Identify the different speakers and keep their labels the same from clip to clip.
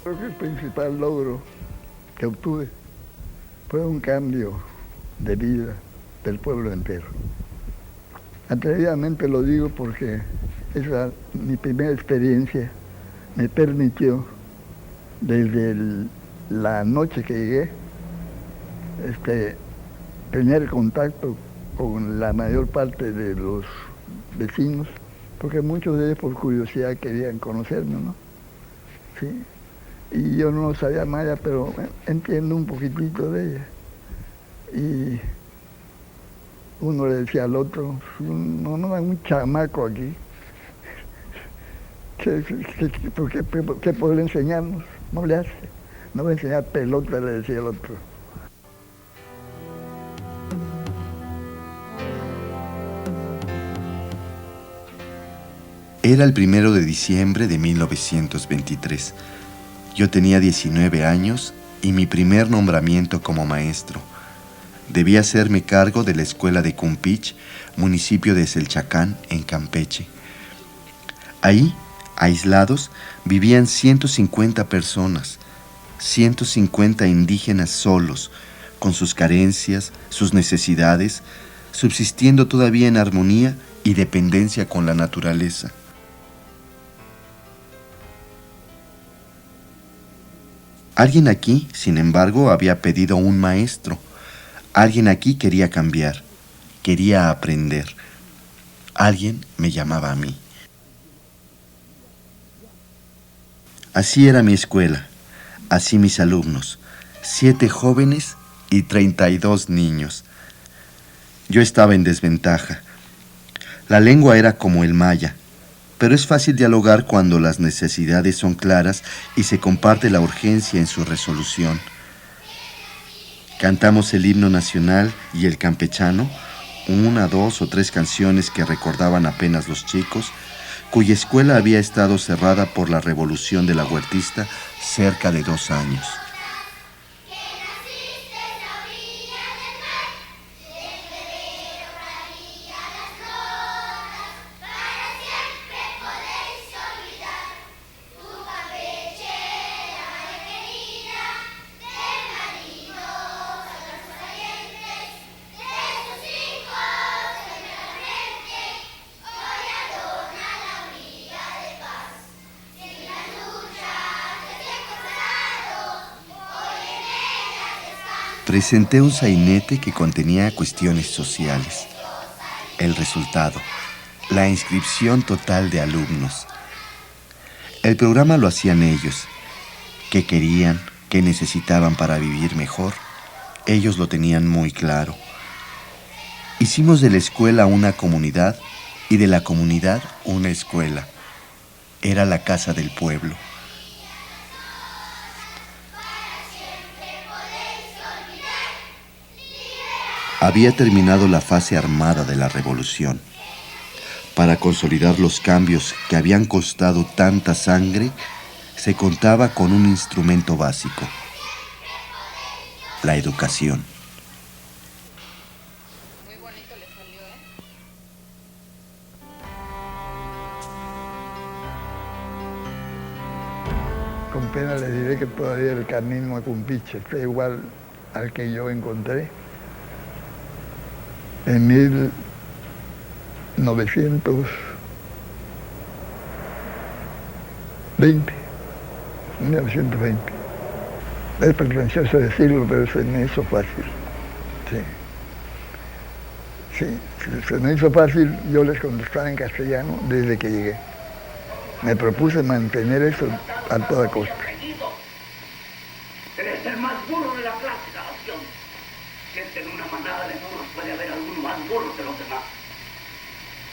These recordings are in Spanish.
Speaker 1: Creo que el principal logro que obtuve fue un cambio de vida del pueblo entero. Atrevidamente lo digo porque mi primera experiencia me permitió, desde la noche que llegué, tener contacto con la mayor parte de los vecinos, porque muchos de ellos por curiosidad querían conocerme, ¿no? Sí. Y yo no sabía maya, pero entiendo un poquitito de ella. Y uno le decía al otro, no hay un chamaco aquí. ¿Qué puede enseñarnos? No le hace. No va a enseñar pelota, le decía el otro.
Speaker 2: Era el 1 de diciembre de 1923. Yo tenía 19 años y mi primer nombramiento como maestro. Debía hacerme cargo de la escuela de Cumpich, municipio de Selchacán, en Campeche. Ahí, aislados, vivían 150 personas, 150 indígenas solos, con sus carencias, sus necesidades, subsistiendo todavía en armonía y dependencia con la naturaleza. Alguien aquí, sin embargo, había pedido un maestro. Alguien aquí quería cambiar, quería aprender. Alguien me llamaba a mí. Así era mi escuela, así mis alumnos, 7 jóvenes y 32 niños. Yo estaba en desventaja. La lengua era como el maya, pero es fácil dialogar cuando las necesidades son claras y se comparte la urgencia en su resolución. Cantamos el himno nacional y el campechano, 1, 2 o 3 canciones que recordaban apenas los chicos, cuya escuela había estado cerrada por la revolución de la huertista cerca de 2 años. Presenté un sainete que contenía cuestiones sociales. El resultado, la inscripción total de alumnos. El programa lo hacían ellos. ¿Qué querían? ¿Qué necesitaban para vivir mejor? Ellos lo tenían muy claro. Hicimos de la escuela una comunidad y de la comunidad una escuela. Era la casa del pueblo. Había terminado la fase armada de la revolución. Para consolidar los cambios que habían costado tanta sangre, se contaba con un instrumento básico: la educación.
Speaker 3: Muy bonito le salió,
Speaker 1: Con pena les diré que todavía el camino a Cumpiche fue igual al que yo encontré en 1920. Es pretencioso decirlo, pero se me hizo fácil. Sí, se me hizo fácil, yo les contestaba en castellano desde que llegué. me propuse mantener eso a toda costa.
Speaker 3: Eres el más burro de la clase, Salvación. Si es que en una manada de burros puede haber alguno más burro que los demás.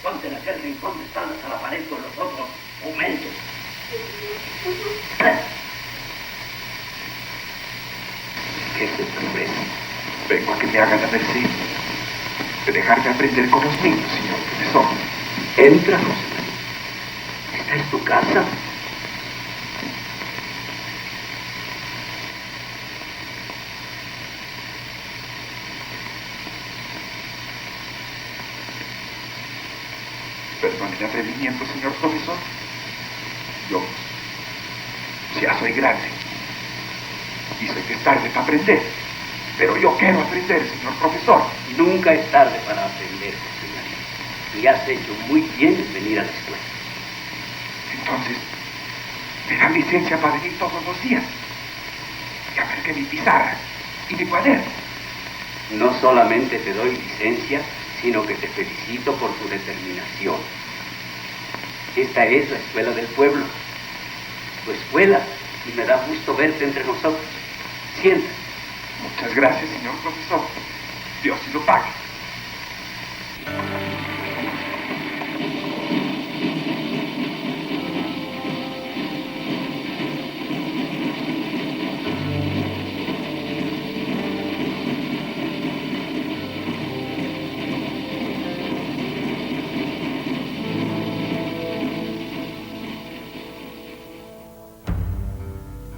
Speaker 3: Ponte en aquel rincón de espaldas a la pared con los otros jumentos. ¿Qué es esto, hombre?
Speaker 4: Vengo a que me hagan la merced de dejarme aprender con los niños, señor profesor.
Speaker 3: Entra, José María. ¿Esta es tu casa?
Speaker 4: Perdone el atrevimiento, señor profesor. Yo ya soy grande y sé que es tarde para aprender, pero yo quiero aprender, señor profesor.
Speaker 3: Nunca es tarde para aprender, José María. Y has hecho muy bien en venir a la escuela.
Speaker 4: Entonces, me dan licencia para venir todos los días y a ver que mi pizarra y mi cuaderno.
Speaker 3: No solamente te doy licencia, sino que te felicito por tu determinación. Esta es la escuela del pueblo, tu escuela, y me da gusto verte entre nosotros. Siéntate.
Speaker 4: Muchas gracias, señor profesor. Dios se lo pague.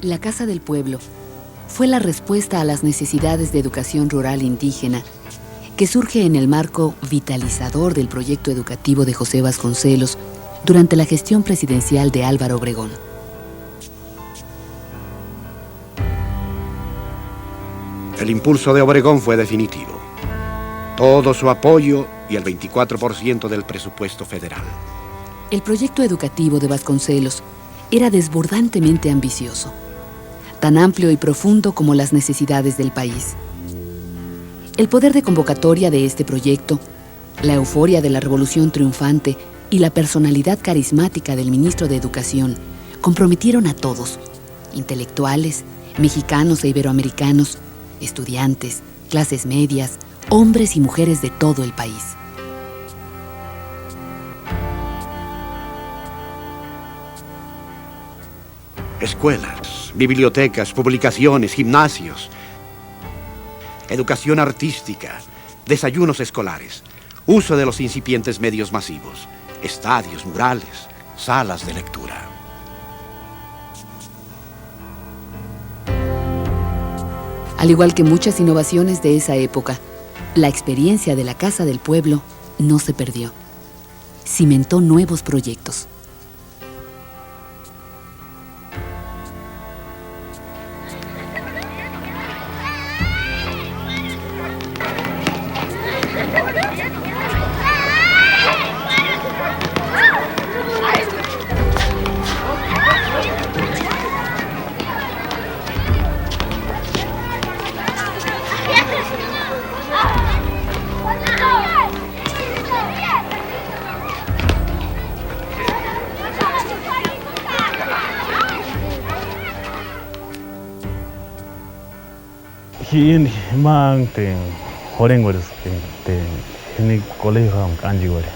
Speaker 5: La Casa del Pueblo fue la respuesta a las necesidades de educación rural indígena que surge en el marco vitalizador del proyecto educativo de José Vasconcelos durante la gestión presidencial de Álvaro Obregón.
Speaker 6: El impulso de Obregón fue definitivo. Todo su apoyo y el 24% del presupuesto federal.
Speaker 5: El proyecto educativo de Vasconcelos era desbordantemente ambicioso, tan amplio y profundo como las necesidades del país. El poder de convocatoria de este proyecto, la euforia de la revolución triunfante y la personalidad carismática del ministro de Educación comprometieron a todos, intelectuales, mexicanos e iberoamericanos, estudiantes, clases medias, hombres y mujeres de todo el país.
Speaker 6: Escuelas, bibliotecas, publicaciones, gimnasios, educación artística, desayunos escolares, uso de los incipientes medios masivos, estadios, murales, salas de lectura.
Speaker 5: Al igual que muchas innovaciones de esa época, la experiencia de la Casa del Pueblo no se perdió. Cimentó nuevos proyectos.
Speaker 7: Hier mang ten horengores ten ni colegio ham kanji gore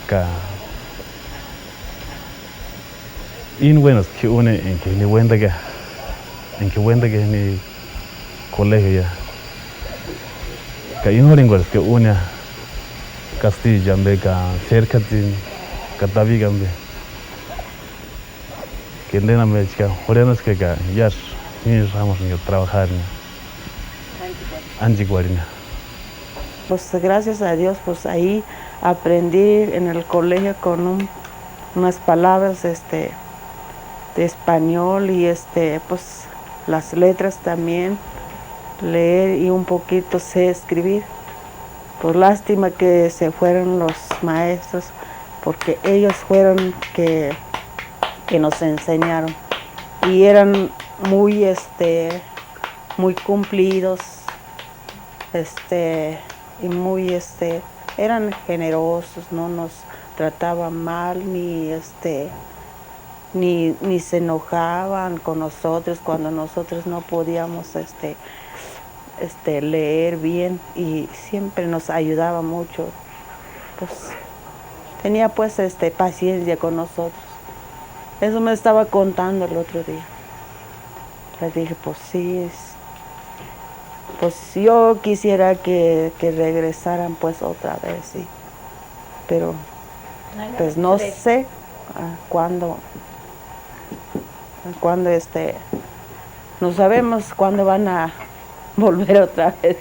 Speaker 7: ka in buenos que une en que ni wenda que ni colegio ya ka in horengores que une Castilla jambe ka cerca de Catavi gambe que ndena me chica horenos que ka yar ni vamos a trabajar Antiguarina.
Speaker 8: Pues gracias a Dios, pues ahí aprendí en el colegio con unas palabras de español y pues las letras también, leer y un poquito sé escribir. Pues lástima que se fueron los maestros, porque ellos fueron que nos enseñaron y eran muy muy cumplidos, y muy eran generosos, no nos trataban mal, ni se enojaban con nosotros cuando nosotros no podíamos leer bien, y siempre nos ayudaba mucho. Pues tenía pues paciencia con nosotros. Eso me estaba contando el otro día. Le dije, pues sí, pues yo quisiera que regresaran pues otra vez, sí. Pero pues no sé cuándo no sabemos cuándo van a volver otra vez.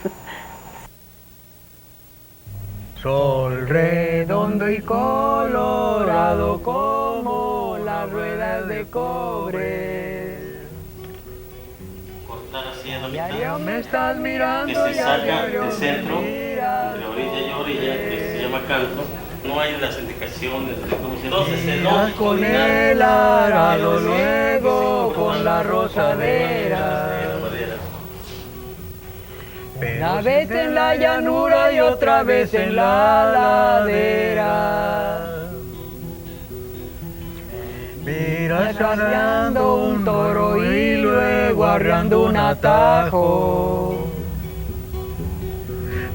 Speaker 9: Sol redondo y colorado como las ruedas de cobre.
Speaker 10: Cortar así en la
Speaker 9: Diario
Speaker 10: mitad,
Speaker 9: me estás mirando,
Speaker 10: que se saca
Speaker 9: diario
Speaker 10: del
Speaker 9: me
Speaker 10: centro,
Speaker 9: miras.
Speaker 10: entre orilla y orilla, que se llama canto. No hay las indicaciones de cómo se... Entonces el
Speaker 9: Miras
Speaker 10: lógico
Speaker 9: con el arado, luego con la rosadera. Una vez en la llanura y otra vez en la ladera. Miras arreando un toro y luego arreando un atajo.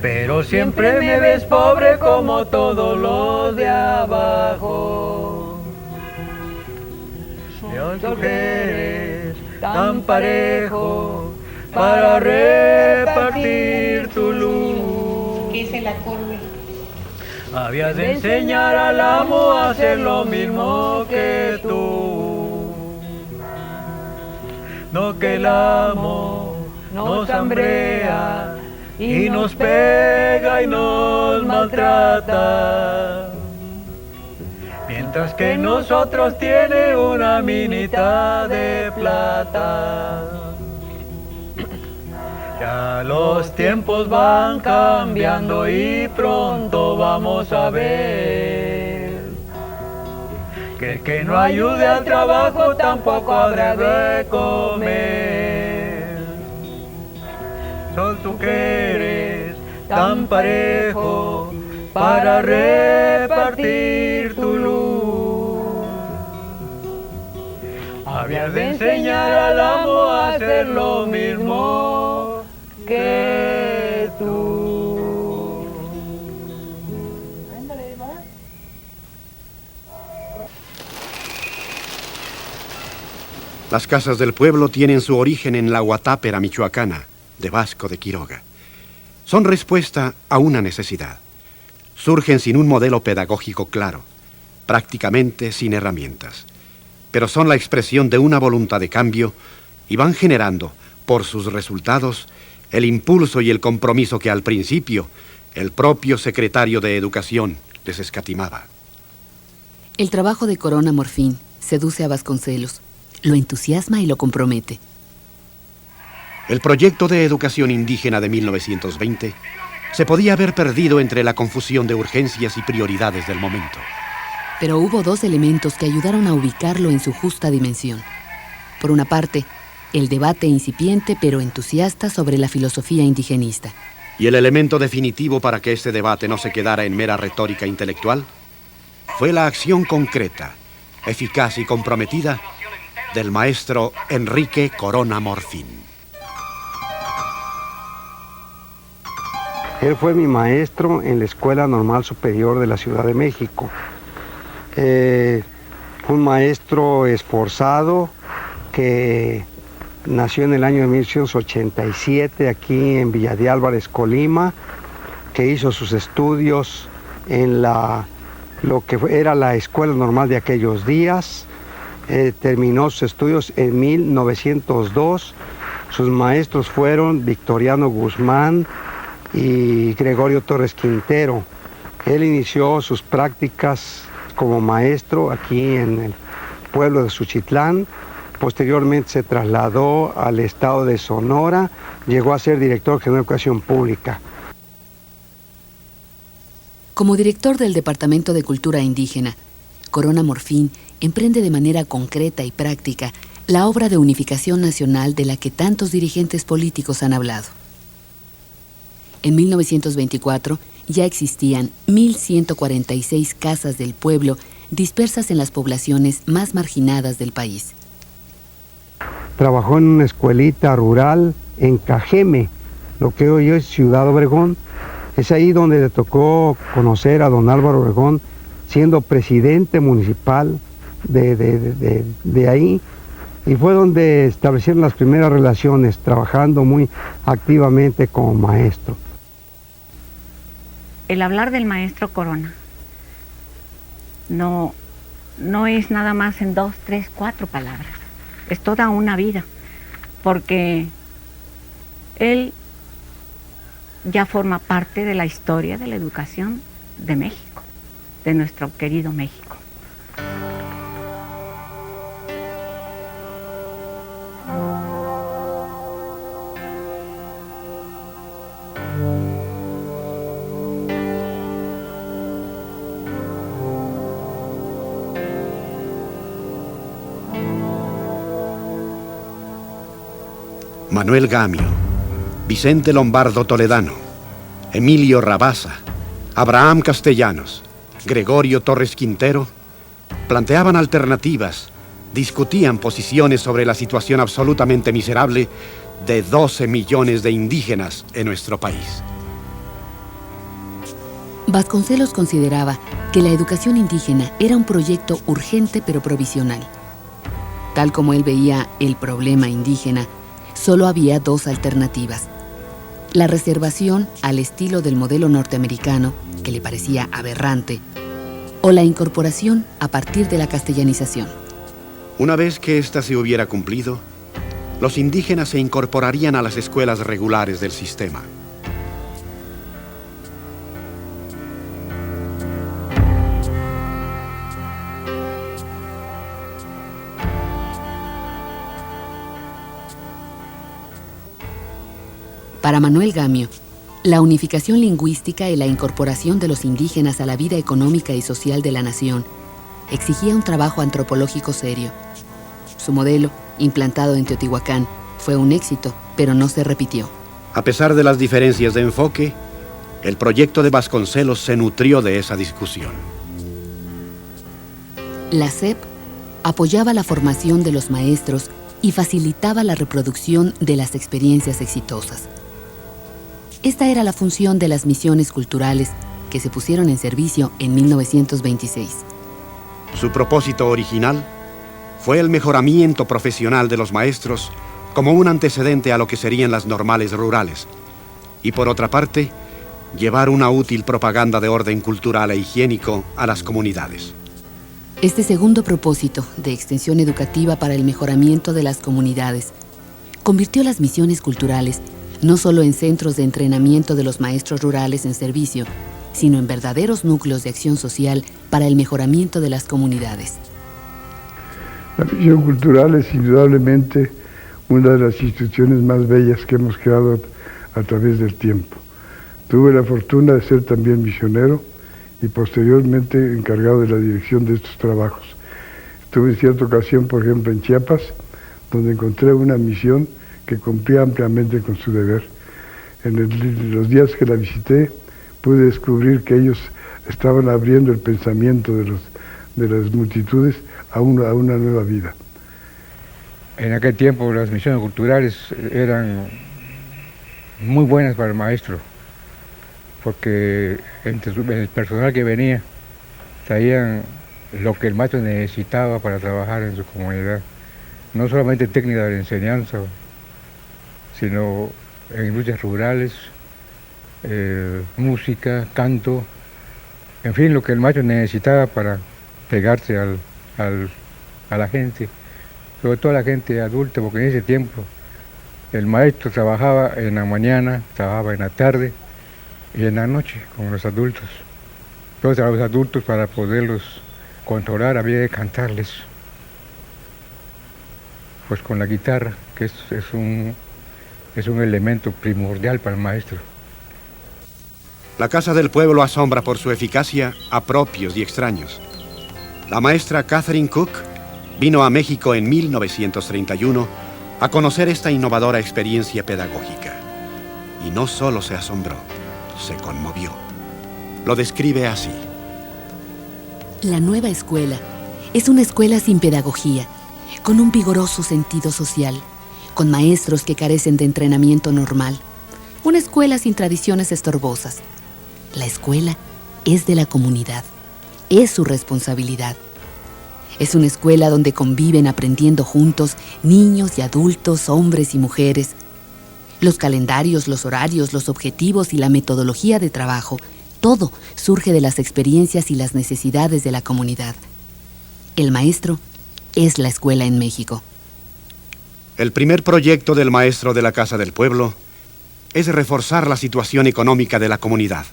Speaker 9: Pero siempre me ves pobre como todos los de abajo. Dios, tú eres tan parejo para repartir tu luz.
Speaker 11: ¿Qué es la curva?
Speaker 9: Habías de enseñar al amo a hacer lo mismo que tú. No que el amo nos hambrea y nos pega y nos maltrata, mientras que nosotros tiene una minita de plata. Ya los tiempos van cambiando y pronto vamos a ver que el que no ayude al trabajo tampoco habrá de comer. Sol, tú que eres tan parejo para repartir tu luz. Habías de enseñar al amo a hacer lo mismo que tú.
Speaker 6: Las casas del pueblo tienen su origen en la Huatápera michoacana, de Vasco de Quiroga. Son respuesta a una necesidad. Surgen sin un modelo pedagógico claro, prácticamente sin herramientas, pero son la expresión de una voluntad de cambio y van generando, por sus resultados, el impulso y el compromiso que al principio el propio secretario de Educación les escatimaba.
Speaker 5: El trabajo de Corona Morfín seduce a Vasconcelos, lo entusiasma y lo compromete.
Speaker 6: El proyecto de educación indígena de 1920 se podía haber perdido entre la confusión de urgencias y prioridades del momento.
Speaker 5: Pero hubo dos elementos que ayudaron a ubicarlo en su justa dimensión. Por una parte, el debate incipiente pero entusiasta sobre la filosofía indigenista.
Speaker 6: Y el elemento definitivo para que este debate no se quedara en mera retórica intelectual fue la acción concreta, eficaz y comprometida del maestro Enrique Corona Morfín.
Speaker 12: Él fue mi maestro en la Escuela Normal Superior de la Ciudad de México. Fue un maestro esforzado que nació en el año de 1987 aquí en Villa de Álvarez, Colima, que hizo sus estudios en lo que era la Escuela Normal de aquellos días. Terminó sus estudios en 1902. Sus maestros fueron Victoriano Guzmán y Gregorio Torres Quintero. Él inició sus prácticas como maestro aquí en el pueblo de Suchitlán. Posteriormente se trasladó al estado de Sonora, llegó a ser director general de Educación Pública.
Speaker 5: Como director del Departamento de Cultura Indígena, Corona Morfín emprende de manera concreta y práctica la obra de unificación nacional de la que tantos dirigentes políticos han hablado. En 1924 ya existían 1.146 casas del pueblo dispersas en las poblaciones más marginadas del país.
Speaker 12: Trabajó en una escuelita rural en Cajeme, lo que hoy es Ciudad Obregón. Es ahí donde le tocó conocer a don Álvaro Obregón, siendo presidente municipal de ahí, y fue donde establecieron las primeras relaciones, trabajando muy activamente como maestro.
Speaker 11: El hablar del maestro Corona no es nada más en 2, 3, 4 palabras, es toda una vida, porque él ya forma parte de la historia de la educación de México, de nuestro querido México.
Speaker 6: Manuel Gamio, Vicente Lombardo Toledano, Emilio Rabasa, Abraham Castellanos, Gregorio Torres Quintero planteaban alternativas, discutían posiciones sobre la situación absolutamente miserable de 12 millones de indígenas en nuestro país.
Speaker 5: Vasconcelos consideraba que la educación indígena era un proyecto urgente pero provisional. Tal como él veía el problema indígena, solo había 2 alternativas: la reservación al estilo del modelo norteamericano, que le parecía aberrante, o la incorporación a partir de la castellanización.
Speaker 6: Una vez que ésta se hubiera cumplido, los indígenas se incorporarían a las escuelas regulares del sistema.
Speaker 5: Para Manuel Gamio, la unificación lingüística y la incorporación de los indígenas a la vida económica y social de la nación exigía un trabajo antropológico serio. Su modelo, implantado en Teotihuacán, fue un éxito, pero no se repitió.
Speaker 6: A pesar de las diferencias de enfoque, el proyecto de Vasconcelos se nutrió de esa discusión.
Speaker 5: La SEP apoyaba la formación de los maestros y facilitaba la reproducción de las experiencias exitosas. Esta era la función de las misiones culturales que se pusieron en servicio en 1926.
Speaker 6: Su propósito original fue el mejoramiento profesional de los maestros como un antecedente a lo que serían las normales rurales, y por otra parte, llevar una útil propaganda de orden cultural e higiénico a las comunidades.
Speaker 5: Este segundo propósito de extensión educativa para el mejoramiento de las comunidades convirtió las misiones culturales no solo en centros de entrenamiento de los maestros rurales en servicio, sino en verdaderos núcleos de acción social para el mejoramiento de las comunidades.
Speaker 1: La misión cultural es indudablemente una de las instituciones más bellas que hemos creado a través del tiempo. Tuve la fortuna de ser también misionero y posteriormente encargado de la dirección de estos trabajos. Estuve en cierta ocasión, por ejemplo, en Chiapas, donde encontré una misión que cumplía ampliamente con su deber. En los días que la visité, pude descubrir que ellos estaban abriendo el pensamiento de las multitudes a una nueva vida.
Speaker 13: En aquel tiempo las misiones culturales eran muy buenas para el maestro, porque entre el personal que venía traían lo que el maestro necesitaba para trabajar en su comunidad, no solamente técnica de enseñanza, sino en industrias rurales, música, canto, en fin, lo que el maestro necesitaba para pegarse a la gente, sobre todo a la gente adulta, porque en ese tiempo el maestro trabajaba en la mañana, trabajaba en la tarde y en la noche con los adultos. Entonces a los adultos, para poderlos controlar, había que cantarles, pues con la guitarra, que es un elemento primordial para el maestro.
Speaker 6: La Casa del Pueblo asombra por su eficacia a propios y extraños. La maestra Catherine Cook vino a México en 1931 a conocer esta innovadora experiencia pedagógica. Y no solo se asombró, se conmovió. Lo describe así.
Speaker 5: La nueva escuela es una escuela sin pedagogía, con un vigoroso sentido social, con maestros que carecen de entrenamiento normal. Una escuela sin tradiciones estorbosas. La escuela es de la comunidad, es su responsabilidad. Es una escuela donde conviven aprendiendo juntos niños y adultos, hombres y mujeres. Los calendarios, los horarios, los objetivos y la metodología de trabajo, todo surge de las experiencias y las necesidades de la comunidad. El maestro es la escuela en México.
Speaker 6: El primer proyecto del maestro de la Casa del Pueblo es reforzar la situación económica de la comunidad,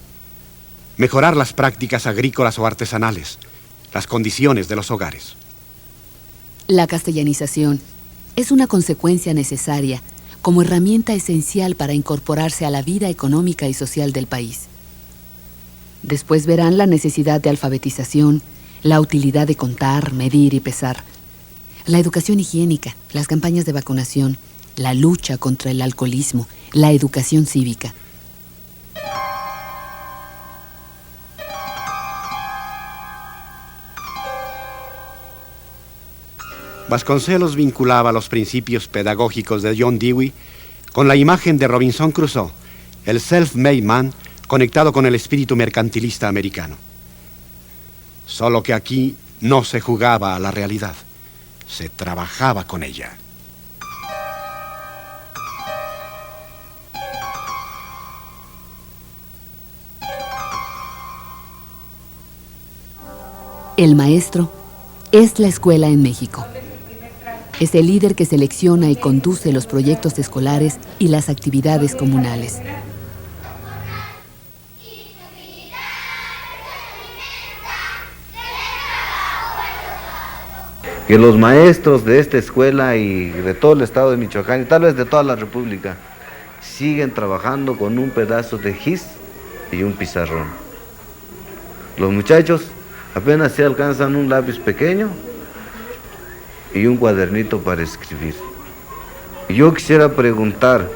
Speaker 6: mejorar las prácticas agrícolas o artesanales, las condiciones de los hogares.
Speaker 5: La castellanización es una consecuencia necesaria como herramienta esencial para incorporarse a la vida económica y social del país. Después verán la necesidad de alfabetización, la utilidad de contar, medir y pesar, la educación higiénica, las campañas de vacunación, la lucha contra el alcoholismo, la educación cívica.
Speaker 6: Vasconcelos vinculaba los principios pedagógicos de John Dewey con la imagen de Robinson Crusoe, el self-made man conectado con el espíritu mercantilista americano. Solo que aquí no se jugaba a la realidad, se trabajaba con ella.
Speaker 5: El maestro es la escuela en México. Es el líder que selecciona y conduce los proyectos escolares y las actividades comunales.
Speaker 14: Que los maestros de esta escuela y de todo el estado de Michoacán y tal vez de toda la República siguen trabajando con un pedazo de gis y un pizarrón. Los muchachos apenas se alcanzan un lápiz pequeño y un cuadernito para escribir. Yo quisiera preguntar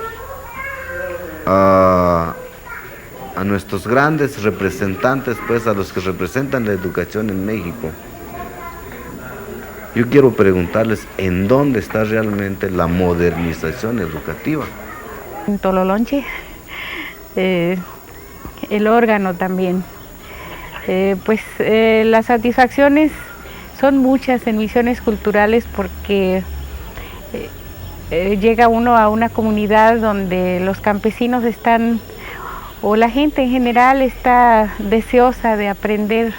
Speaker 14: a nuestros grandes representantes, pues a los que representan la educación en México, yo quiero preguntarles en dónde está realmente la modernización educativa.
Speaker 11: En Tololonche, el órgano también. Las satisfacciones son muchas en misiones culturales porque llega uno a una comunidad donde los campesinos están, o la gente en general está deseosa de aprender.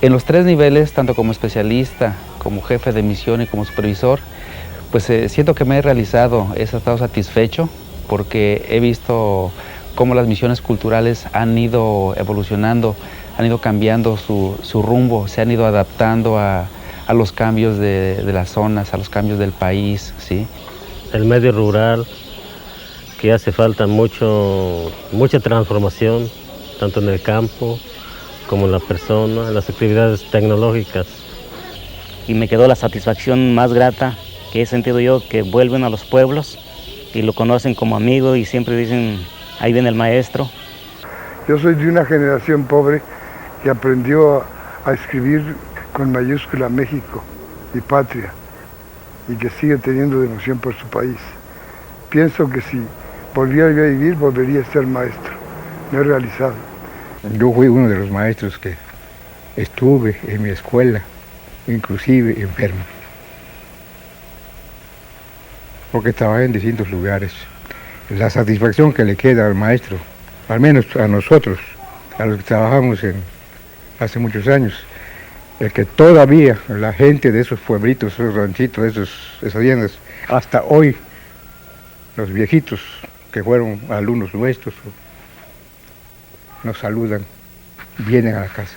Speaker 15: En los tres niveles, tanto como especialista, como jefe de misión y como supervisor, pues siento que me he realizado, he estado satisfecho porque he visto cómo las misiones culturales han ido evolucionando, han ido cambiando su rumbo, se han ido adaptando a los cambios de las zonas, a los cambios del país, ¿sí?
Speaker 16: El medio rural, que hace falta mucha transformación, tanto en el campo como en la persona, en las actividades tecnológicas.
Speaker 17: Y me quedó la satisfacción más grata que he sentido yo, que vuelven a los pueblos y lo conocen como amigo y siempre dicen, ahí viene el maestro.
Speaker 18: Yo soy de una generación pobre que aprendió a escribir con mayúscula México y patria y que sigue teniendo devoción por su país. Pienso que si volviera a vivir, volvería a ser maestro. Me he realizado.
Speaker 13: Yo fui uno de los maestros que estuve en mi escuela, inclusive enfermo, porque trabajé en distintos lugares. La satisfacción que le queda al maestro, al menos a nosotros, a los que trabajamos hace muchos años, el que todavía la gente de esos pueblitos, esos ranchitos, esas haciendas, hasta hoy, los viejitos que fueron alumnos nuestros, nos saludan, vienen a la casa.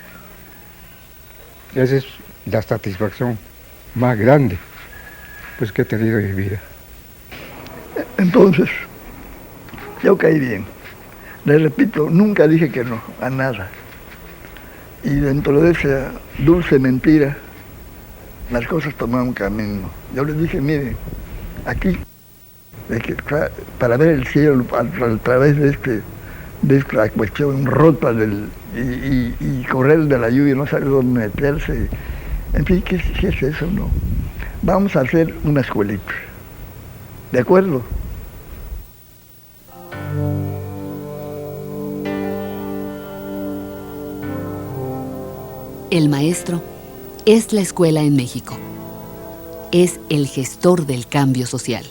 Speaker 13: Esa es la satisfacción más grande pues, que he tenido en mi vida.
Speaker 1: Entonces, yo caí bien. Le repito, nunca dije que no, a nada. Y dentro de esa dulce mentira, las cosas tomaron camino. Yo les dije, miren, aquí Para ver el cielo a través de esta cuestión rota y correr de la lluvia, no saber dónde meterse. En fin, ¿qué es eso? No. Vamos a hacer una escuelita. ¿De acuerdo?
Speaker 5: El maestro es la escuela en México. Es el gestor del cambio social.